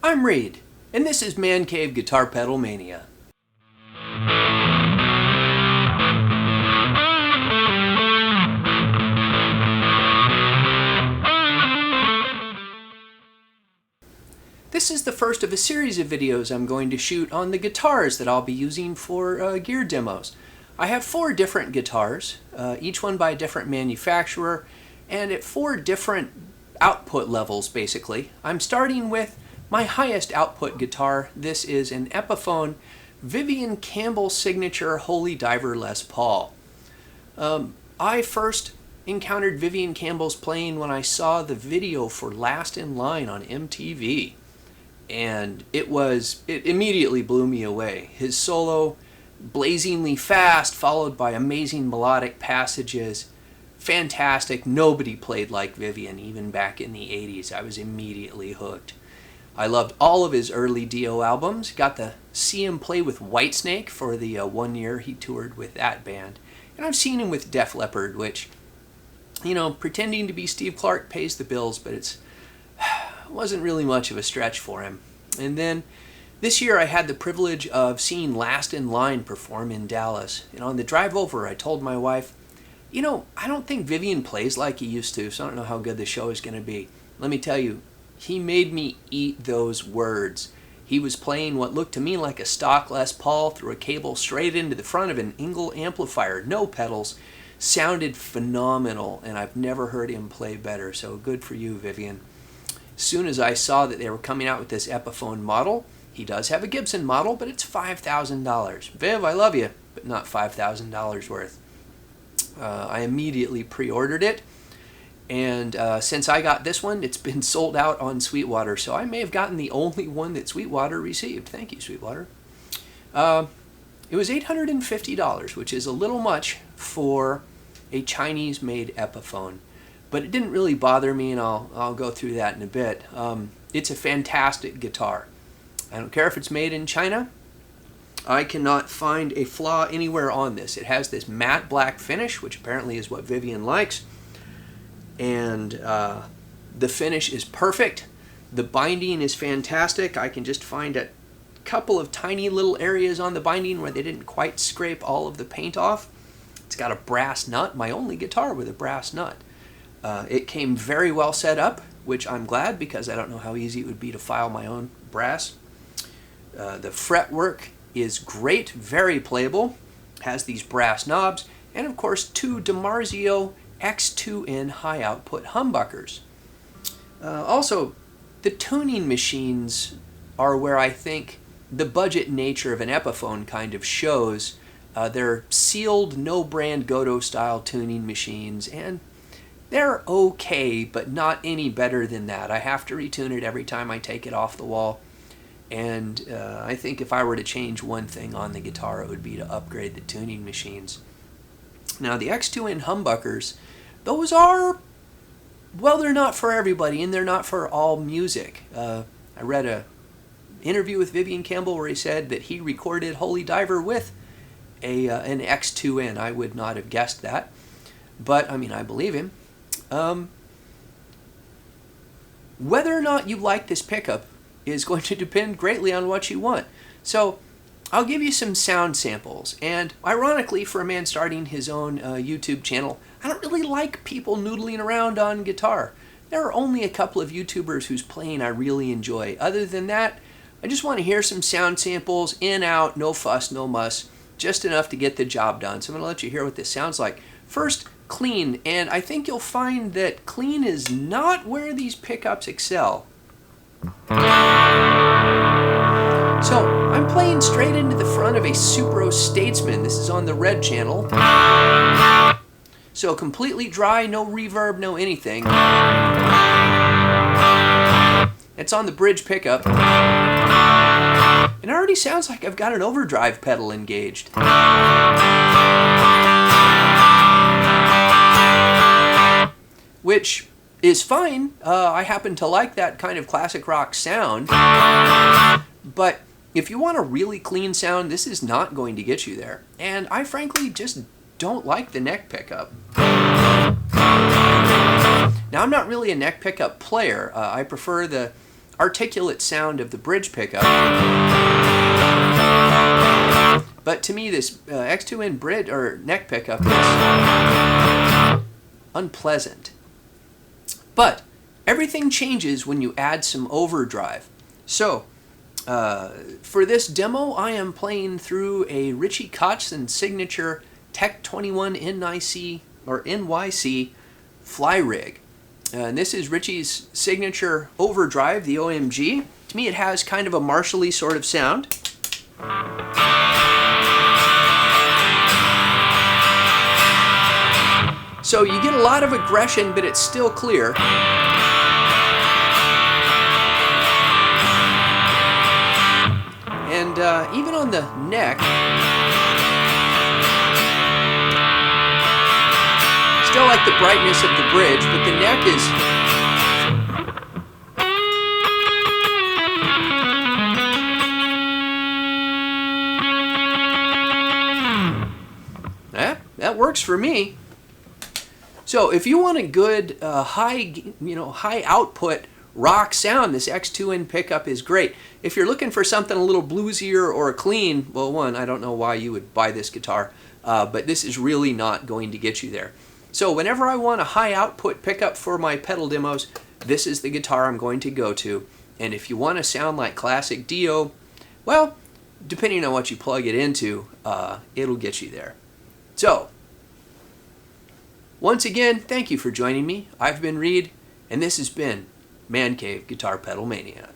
I'm Reed, and this is Man Cave Guitar Pedal Mania. This is the first of a series of videos I'm going to shoot on the guitars that I'll be using for gear demos. I have 4 different guitars, each one by a different manufacturer, and at 4 different output levels basically. I'm starting with my highest output guitar. This is an Epiphone Vivian Campbell Signature Holy Diver Les Paul. I first encountered Vivian Campbell's playing when I saw the video for Last in Line on MTV. And it immediately blew me away. His solo, blazingly fast, followed by amazing melodic passages. Fantastic. Nobody played like Vivian, even back in the 80s. I was immediately hooked. I loved all of his early Dio albums. Got to see him play with Whitesnake for the 1 year he toured with that band. And I've seen him with Def Leppard, which, you know, pretending to be Steve Clark pays the bills, but it wasn't really much of a stretch for him. And then this year I had the privilege of seeing Last in Line perform in Dallas. And on the drive over, I told my wife, you know, I don't think Vivian plays like he used to, so I don't know how good the show is going to be. Let me tell you, he made me eat those words. He was playing what looked to me like a stock Les Paul through a cable straight into the front of an Ingle amplifier, no pedals. Sounded phenomenal, and I've never heard him play better, so good for you, Vivian. As soon as I saw that they were coming out with this Epiphone model, he does have a Gibson model, but it's $5,000. Viv, I love you, but not $5,000 worth. I immediately pre-ordered it, and since I got this one, it's been sold out on Sweetwater, so I may have gotten the only one that Sweetwater received. Thank you, Sweetwater. It was $850, which is a little much for a Chinese-made Epiphone, but it didn't really bother me, and I'll go through that in a bit. It's a fantastic guitar. I don't care if it's made in China. I cannot find a flaw anywhere on this. It has this matte black finish, which apparently is what Vivian likes. And the finish is perfect. The binding is fantastic. I can just find a couple of tiny little areas on the binding where they didn't quite scrape all of the paint off. It's got a brass nut, my only guitar with a brass nut. It came very well set up, which I'm glad because I don't know how easy it would be to file my own brass. The fretwork is great, very playable, has these brass knobs, and of course 2 DiMarzio X2N high output humbuckers. Also, the tuning machines are where I think the budget nature of an Epiphone kind of shows. They're sealed, no brand Godot style tuning machines, and they're okay, but not any better than that. I have to retune it every time I take it off the wall. And I think if I were to change one thing on the guitar, it would be to upgrade the tuning machines. Now, the X2N humbuckers, those are, well, they're not for everybody, and they're not for all music. I read an interview with Vivian Campbell where he said that he recorded Holy Diver with an X2N. I would not have guessed that, but, I mean, I believe him. Whether or not you like this pickup is going to depend greatly on what you want. So I'll give you some sound samples, and ironically, for a man starting his own YouTube channel, I don't really like people noodling around on guitar. There are only a couple of YouTubers whose playing I really enjoy. Other than that, I just want to hear some sound samples, in, out, no fuss, no muss, just enough to get the job done. So I'm going to let you hear what this sounds like. First, clean, and I think you'll find that clean is not where these pickups excel. So I'm playing straight into the front of a Supro Statesman. This is on the red channel. So completely dry, no reverb, no anything. It's on the bridge pickup. And it already sounds like I've got an overdrive pedal engaged. Which is fine. I happen to like that kind of classic rock sound. But if you want a really clean sound, this is not going to get you there. And I frankly just don't like the neck pickup. Now, I'm not really a neck pickup player. I prefer the articulate sound of the bridge pickup. But to me, this X2N bridge or neck pickup is unpleasant. But everything changes when you add some overdrive. So for this demo, I am playing through a Richie Kotzen signature Tech 21 NYC fly rig. And this is Richie's signature overdrive, the OMG. To me, it has kind of a Marshall-y sort of sound. So you get a lot of aggression, but it's still clear. And even on the neck, still like the brightness of the bridge, but the neck is that works for me. So if you want a good high output rock sound, this X2N pickup is great. If you're looking for something a little bluesier or clean, well, one, I don't know why you would buy this guitar, but this is really not going to get you there. So whenever I want a high output pickup for my pedal demos, this is the guitar I'm going to go to. And if you want to sound like classic Dio, well, depending on what you plug it into, it'll get you there. So, once again, thank you for joining me. I've been Reed, and this has been Man Cave Guitar Pedal Mania.